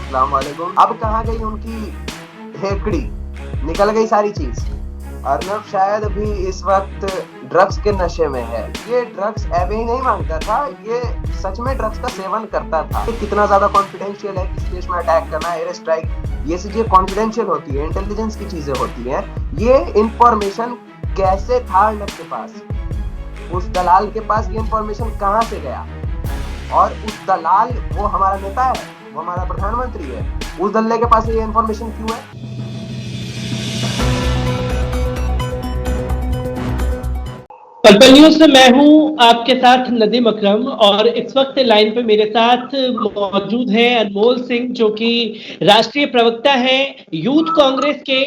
अस्सलाम वालेकुम। अब कहाँ गई उनकी हेकड़ी, निकल गई सारी चीज। अर्नब शायद अभी इस वक्त ड्रग्स के नशे में है। ये ड्रग्स ऐवे ही नहीं मांगता था, ये सच में ड्रग्स का सेवन करता था। कितना ज्यादा कॉन्फिडेंशियल है किसी देश में अटैक करना, एयर स्ट्राइक, ये चीजें कॉन्फिडेंशियल होती है, इंटेलिजेंस की चीजें होती हैं। ये इंफॉर्मेशन कैसे था अर्नब के पास, उस दलाल के पास ये इंफॉर्मेशन कहाँ से गया? और उस दलाल वो हमारा नेता है, वो हमारा प्रधानमंत्री है, उस दल्ले के पास ये इंफॉर्मेशन क्यों है? पर्पल न्यूज से मैं हूं आपके साथ नदीम अकरम और इस वक्त लाइन पे मेरे साथ मौजूद है अनमोल सिंह जो कि राष्ट्रीय प्रवक्ता है यूथ कांग्रेस के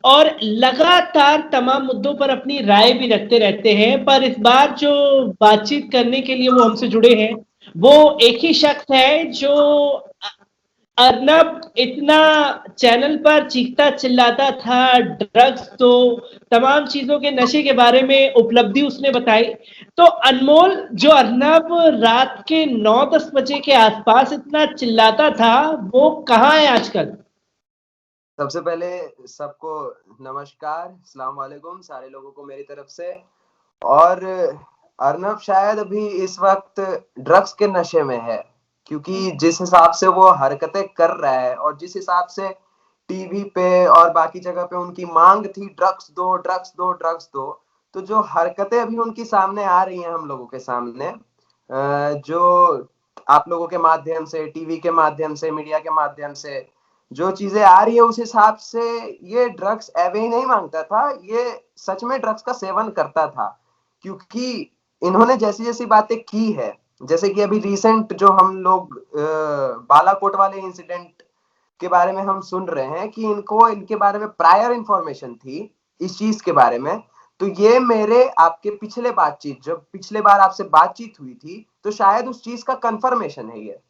और लगातार तमाम मुद्दों पर अपनी राय भी रखते रहते हैं। पर इस बार जो बातचीत करने के लिए वो हमसे जुड़े हैं वो एक ही शख्स है जो अर्नब इतना चैनल पर चीखता चिल्लाता था, ड्रग्स तो तमाम चीजों के नशे के बारे में उपलब्धि उसने बताई। तो अनमोल, जो अर्नब रात के 9-10 बजे के आसपास इतना चिल्लाता था वो कहाँ है आजकल? सबसे पहले सबको नमस्कार, अस्सलाम वालेकुम सारे लोगों को मेरी तरफ से। और अर्नब शायद अभी इस वक्त ड्रग्स के नशे में है, क्योंकि जिस हिसाब से वो हरकतें कर रहा है और जिस हिसाब से टीवी पे और बाकी जगह पे उनकी मांग थी ड्रग्स दो ड्रग्स दो ड्रग्स दो, तो जो हरकतें अभी उनकी सामने आ रही हैं हम लोगों के सामने, जो आप लोगों के माध्यम से, टीवी के माध्यम से, मीडिया के माध्यम से जो चीजें आ रही है, उस हिसाब से ये ड्रग्स ऐवे ही नहीं मांगता था, ये सच में ड्रग्स का सेवन करता था। क्योंकि इन्होंने जैसी जैसी बातें की है, जैसे कि अभी रिसेंट जो हम लोग बालाकोट वाले इंसिडेंट के बारे में हम सुन रहे हैं कि इनको इनके बारे में प्रायर इंफॉर्मेशन थी इस चीज के बारे में। तो ये मेरे आपके पिछले बातचीत, जब पिछले बार आपसे बातचीत हुई थी, तो शायद उस चीज का कंफर्मेशन है ये।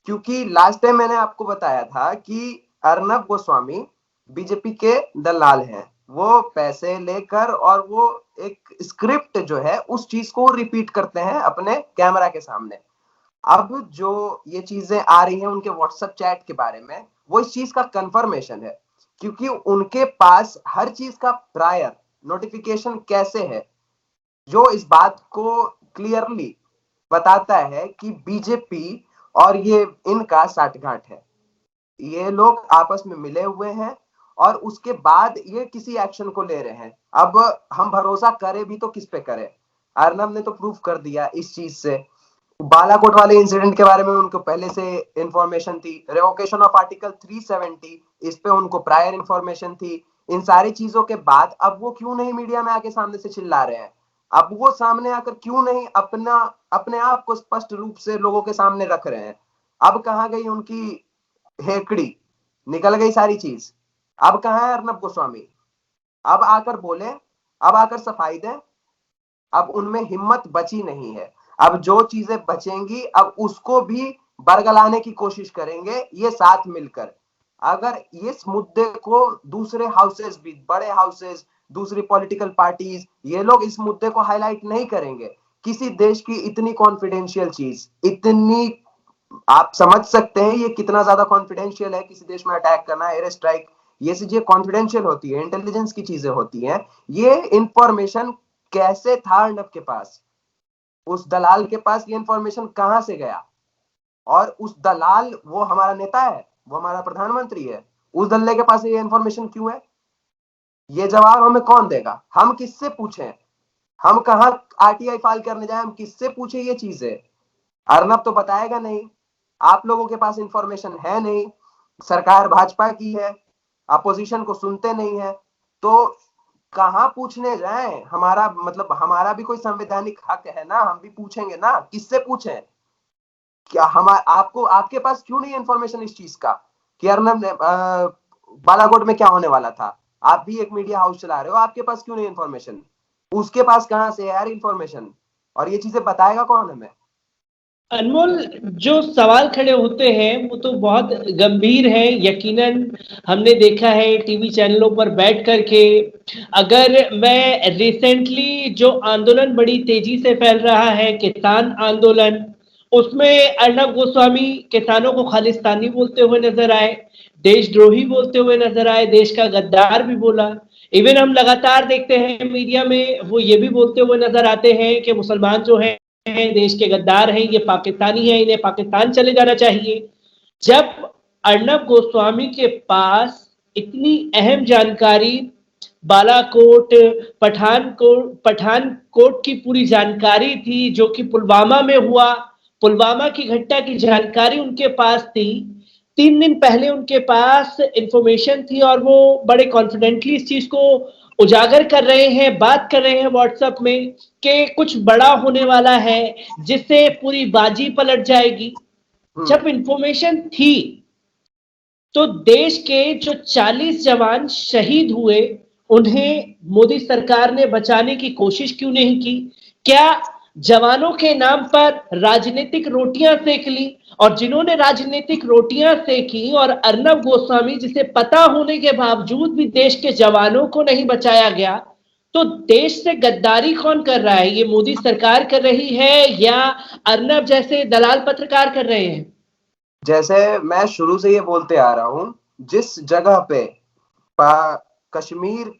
क्योंकि लास्ट टाइम मैंने आपको बताया था कि अर्नब गोस्वामी बीजेपी के दलाल हैं, वो पैसे लेकर और वो एक स्क्रिप्ट जो है उस चीज को रिपीट करते हैं अपने कैमरा के सामने। अब जो ये चीजें आ रही हैं उनके व्हाट्सएप चैट के बारे में, वो इस चीज का कंफर्मेशन है। क्योंकि उनके पास हर चीज का प्रायर नोटिफिकेशन कैसे है, जो इस बात को क्लियरली बताता है कि बीजेपी और ये इनका साठगांठ है, ये लोग आपस में मिले हुए हैं और उसके बाद ये किसी एक्शन को ले रहे हैं। अब हम भरोसा करें भी तो किस पे करें? अर्नब ने तो प्रूफ कर दिया इस चीज से। बालाकोट वाले इंसिडेंट के बारे में उनको पहले से इंफॉर्मेशन थी, रेवोकेशन ऑफ आर्टिकल 370 इस पे उनको प्रायर इंफॉर्मेशन थी। इन सारी चीजों के बाद अब वो क्यों नहीं मीडिया में आके सामने से चिल्ला रहे हैं? अब वो सामने आकर क्यों नहीं अपना अपने आप को स्पष्ट रूप से लोगों के सामने रख रहे हैं? अब कहाँ गई उनकी हेकड़ी, निकल गई सारी चीज। अब कहाँ है अर्नब गोस्वामी? अब आकर बोले, अब आकर सफाई दें। अब उनमें हिम्मत बची नहीं है। अब जो चीजें बचेंगी अब उसको भी बरगलाने की कोशिश करेंगे ये साथ मिलकर। अगर इस मुद्दे को दूसरे हाउसेस भी, बड़े हाउसेस, दूसरी पॉलिटिकल पार्टीज, ये लोग इस मुद्दे को हाईलाइट नहीं करेंगे, किसी देश की इतनी कॉन्फिडेंशियल चीज, इतनी, आप समझ सकते हैं ये कितना ज्यादा कॉन्फिडेंशियल है किसी देश में अटैक करना, एयर स्ट्राइक, ये चीजें कॉन्फिडेंशियल होती है, इंटेलिजेंस की चीजें होती हैं। ये इंफॉर्मेशन कैसे था अर्नब के पास, उस दलाल के पास ये इंफॉर्मेशन कहां से गया? और उस दलाल वो हमारा नेता है, वो हमारा प्रधानमंत्री है, उस दल्ले के पास ये इंफॉर्मेशन क्यों है? ये जवाब हमें कौन देगा? हम किससे पूछें? हम कहा आरटीआई फाइल करने जाए, हम किससे पूछे ये चीजें? अर्नब तो बताएगा नहीं, आप लोगों के पास इंफॉर्मेशन है नहीं, सरकार भाजपा की है, अपोजिशन को सुनते नहीं है, तो कहां पूछने जाएं? हमारा मतलब हमारा भी कोई संवैधानिक हक है ना, हम भी पूछेंगे ना, किससे पूछें? क्या हम आपको, आपके पास क्यों नहीं इंफॉर्मेशन इस चीज का कि अर्नब ने बालाकोट में क्या होने वाला था? आप भी एक मीडिया हाउस चला रहे हो, आपके पास क्यों नहीं इंफॉर्मेशन? उसके पास कहां से है यार इंफॉर्मेशन? और ये चीजें बताएगा कौन हमें? अनमोल, जो सवाल खड़े होते हैं वो तो बहुत गंभीर है। यकीनन हमने देखा है टीवी चैनलों पर बैठ करके, अगर मैं रिसेंटली जो आंदोलन बड़ी तेजी से फैल रहा है, किसान आंदोलन, उसमें अर्नब गोस्वामी किसानों को खालिस्तानी बोलते हुए नजर आए, देशद्रोही बोलते हुए नजर आए, देश का गद्दार भी बोला। इवन हम लगातार देखते हैं मीडिया में वो ये भी बोलते हुए नजर आते हैं कि मुसलमान जो है देश के गद्दार हैं, ये पाकिस्तानी है, इन्हें पाकिस्तान चले जाना चाहिए। जब अर्नब गोस्वामी के पास इतनी अहम जानकारी, बालाकोट, पठानकोट की पूरी जानकारी थी, जो कि पुलवामा में हुआ, पुलवामा की घटना की जानकारी उनके पास थी, 3 दिन पहले उनके पास इंफॉर्मेशन थी और वो बड़े कॉन्फिडेंटली इस चीज को उजागर कर रहे हैं, बात कर रहे हैं व्हाट्सएप में कि कुछ बड़ा होने वाला है जिससे पूरी बाजी पलट जाएगी। जब इंफॉर्मेशन थी तो देश के जो 40 जवान शहीद हुए, उन्हें मोदी सरकार ने बचाने की कोशिश क्यों नहीं की? क्या जवानों के नाम पर राजनीतिक रोटियां सेक ली? और जिन्होंने राजनीतिक रोटियां सेकी, और अर्नब गोस्वामी जिसे पता होने के बावजूद भी देश के जवानों को नहीं बचाया गया, तो देश से गद्दारी कौन कर रहा है? ये मोदी सरकार कर रही है या अर्नब जैसे दलाल पत्रकार कर रहे हैं? जैसे मैं शुरू से ये बोलते आ रहा हूँ, जिस जगह पे कश्मीर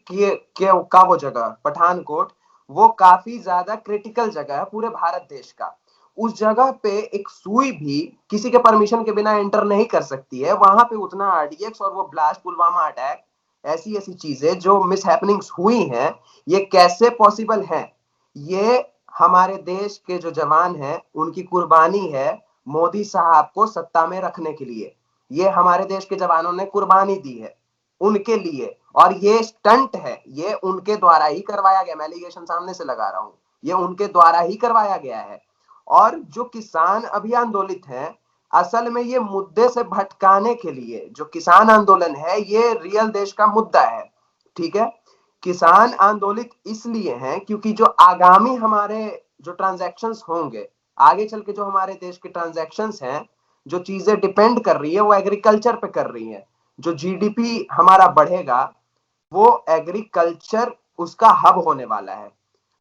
का वो जगह पठानकोट, वो काफी ज्यादा क्रिटिकल जगह है पूरे भारत देश का। उस जगह पे एक सुई भी किसी के परमिशन के बिना एंटर नहीं कर सकती है। वहां पे उतना आरडीएक्स और वो ब्लास्ट, पुलवामा अटैक, ऐसी ऐसी चीजें जो मिस हैपनिंग्स हुई हैं, ये कैसे पॉसिबल है? ये हमारे देश के जो जवान हैं उनकी कुर्बानी है मोदी साहब को सत्ता में रखने के लिए। ये हमारे देश के जवानों ने कुर्बानी दी है उनके लिए, और ये स्टंट है, ये उनके द्वारा ही करवाया गया। मैं एलिगेशन सामने से लगा रहा हूं, ये उनके द्वारा ही करवाया गया है। और जो किसान अभी आंदोलित हैं, असल में ये मुद्दे से भटकाने के लिए, जो किसान आंदोलन है ये रियल देश का मुद्दा है, ठीक है। किसान आंदोलित इसलिए हैं क्योंकि जो आगामी हमारे जो ट्रांजैक्शंस होंगे, आगे चल के जो हमारे देश के ट्रांजैक्शंस हैं, जो चीजें डिपेंड कर रही है वो एग्रीकल्चर पे कर रही है। जो जीडीपी हमारा बढ़ेगा वो एग्रीकल्चर उसका हब होने वाला है।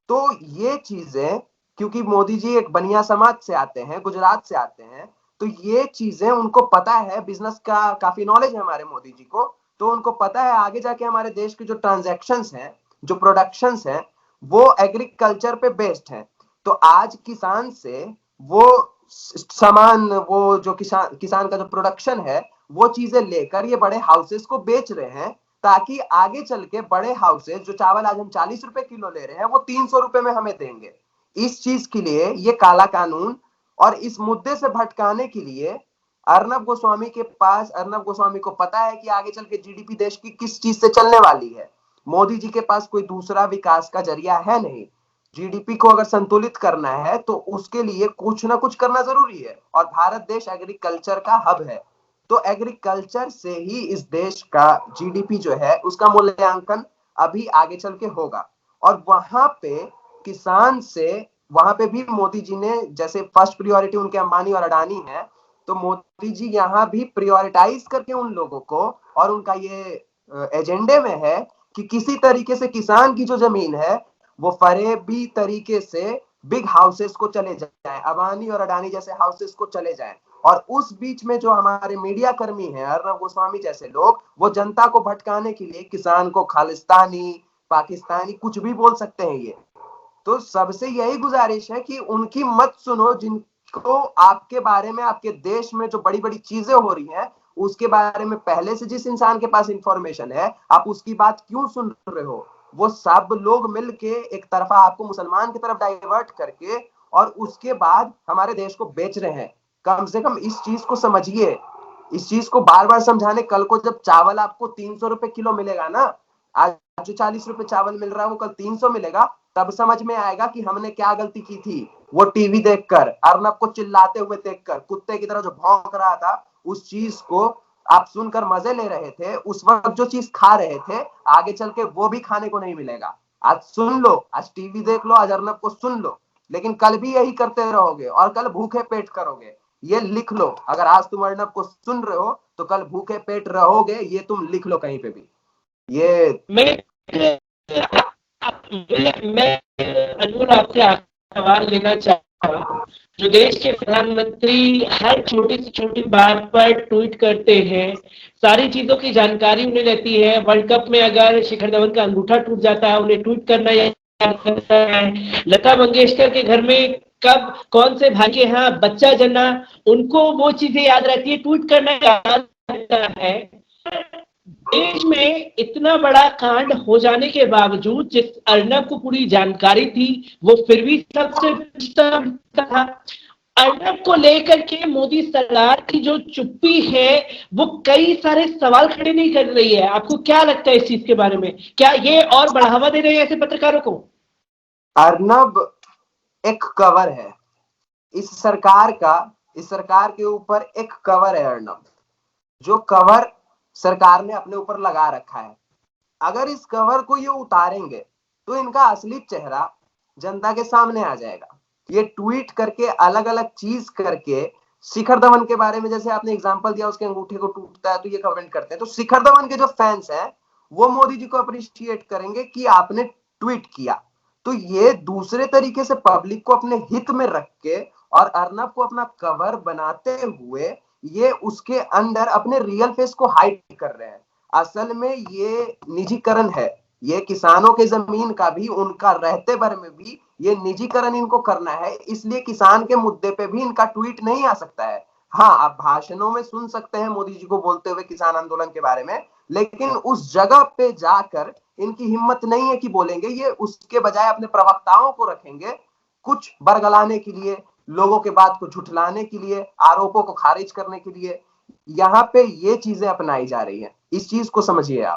तो ये चीजें, क्योंकि मोदी जी एक बनिया समाज से आते हैं, गुजरात से आते हैं, तो ये चीजें उनको पता है, बिजनेस का काफी नॉलेज है हमारे मोदी जी को, तो उनको पता है आगे जाके हमारे देश के जो ट्रांजैक्शंस हैं, जो प्रोडक्शंस हैं, वो एग्रीकल्चर पे बेस्ड हैं। तो आज किसान से वो सामान, वो जो किसान का जो प्रोडक्शन है, वो चीजें लेकर ये बड़े हाउसेस को बेच रहे हैं, ताकि आगे चल के बड़े हाउसेस जो चावल आज हम 40 रुपए किलो ले रहे हैं वो 300 रुपए में हमें देंगे। इस चीज के लिए ये काला कानून, और इस मुद्दे से भटकाने के लिए अर्नब गोस्वामी को पता है कि आगे चल के जीडीपी देश की किस चीज से चलने वाली है। मोदी जी के पास कोई दूसरा विकास का जरिया है नहीं। जीडीपी को अगर संतुलित करना है तो उसके लिए कुछ ना कुछ करना जरूरी है, और भारत देश एग्रीकल्चर का हब है। तो एग्रीकल्चर से ही इस देश का जीडीपी जो है उसका मूल्यांकन अभी आगे चल के होगा। और वहां पे किसान से, वहां पे भी मोदी जी ने, जैसे फर्स्ट प्रायोरिटी उनके अंबानी और अडानी है, तो मोदी जी यहाँ भी प्रायोरिटाइज करके उन लोगों को, और उनका ये एजेंडे में है कि किसी तरीके से किसान की जो जमीन है वो फरेबी तरीके से बिग हाउसेस को चले जाए, अबानी और अडानी जैसे हाउसेस को चले जाए। और उस बीच में जो हमारे मीडिया कर्मी हैं, अर्नब गोस्वामी जैसे लोग, वो जनता को भटकाने के लिए किसान को खालिस्तानी, पाकिस्तानी कुछ भी बोल सकते हैं ये। तो सबसे यही गुजारिश है कि उनकी मत सुनो, जिनको आपके बारे में, आपके देश में जो बड़ी बड़ी चीजें हो रही हैं उसके बारे में पहले से जिस इंसान के पास इंफॉर्मेशन है, आप उसकी बात क्यों सुन रहे हो? वो सब लोग मिलके एक तरफा आपको मुसलमान की तरफ डाइवर्ट करके और उसके बाद हमारे देश को बेच रहे हैं। कम से कम इस चीज को समझिए, इस चीज को बार बार समझाने। कल को जब चावल आपको 300 रुपए किलो मिलेगा ना, आज जो 40 रुपए चावल मिल रहा है वो कल 300 मिलेगा, तब समझ में आएगा कि हमने क्या गलती की थी। वो टीवी देखकर, अर्नब को चिल्लाते हुए देखकर, कुत्ते की तरह जो भौंक रहा था, उस चीज को आप सुनकर मजे ले रहे थे। उस वक्त जो चीज खा रहे थे, आगे चल के वो भी खाने को नहीं मिलेगा। आज सुन लो, आज टीवी देख लो, आज अर्नब को सुन लो, लेकिन कल भी यही करते रहोगे और कल भूखे पेट करोगे। ये लिख लो, अगर आज तुम अर्नब को सुन रहे हो तो कल भूखे पेट रहोगे, ये तुम लिख लो कहीं पे भी। ये मैं अनमोल आपसे सवाल लेना चाहता जो देश के प्रधानमंत्री हर छोटी से छोटी बात पर ट्वीट करते हैं, सारी चीजों की जानकारी उन्हें रहती है। वर्ल्ड कप में अगर शिखर धवन का अंगूठा टूट जाता है, उन्हें ट्वीट करना याद रहता है। लता मंगेशकर के घर में कब कौन से भाई के यहाँ बच्चा जना, उनको वो चीजें याद रहती है, ट्वीट करना याद रहता है। देश में इतना बड़ा कांड हो जाने के बावजूद जिस अर्नब को पूरी जानकारी थी, वो फिर भी सबसे था। अर्नब को लेकर के मोदी सरकार की जो चुप्पी है, वो कई सारे सवाल खड़े नहीं कर रही है। आपको क्या लगता है इस चीज के बारे में? क्या ये और बढ़ावा दे रहे हैं ऐसे पत्रकारों को? अर्नब एक कवर है इस सरकार का, इस सरकार के ऊपर एक कवर है अर्नब, जो कवर सरकार ने अपने ऊपर लगा रखा है। अगर इस कवर को ये उतारेंगे तो इनका असली चेहरा जनता के सामने आ जाएगा। ये ट्वीट करके, अलग अलग चीज करके, शिखर धवन के बारे में जैसे आपने एग्जांपल दिया, उसके अंगूठे को टूटता है तो ये कमेंट करते हैं, तो शिखर धवन के जो फैंस हैं वो मोदी जी को अप्रिशिएट करेंगे कि आपने ट्वीट किया। तो ये दूसरे तरीके से पब्लिक को अपने हित में रख के और अर्नब को अपना कवर बनाते हुए ये उसके अंदर अपने रियल फेस को हाइड कर रहे हैं। असल में ये निजीकरण है, ये किसानों के जमीन का भी, उनका रहते भर में भी ये निजीकरण इनको करना है। इसलिए किसान के मुद्दे पे भी इनका ट्वीट नहीं आ सकता है। हाँ, आप भाषणों में सुन सकते हैं मोदी जी को बोलते हुए किसान आंदोलन के बारे में, लेकिन उस जगह पे जाकर इनकी हिम्मत नहीं है कि बोलेंगे। ये उसके बजाय अपने प्रवक्ताओं को रखेंगे कुछ बरगलाने के लिए, लोगों के बात को झुठलाने के लिए, आरोपों को खारिज करने के लिए। यहाँ पे ये चीजें अपनाई जा रही हैं। इस चीज को समझिए आप।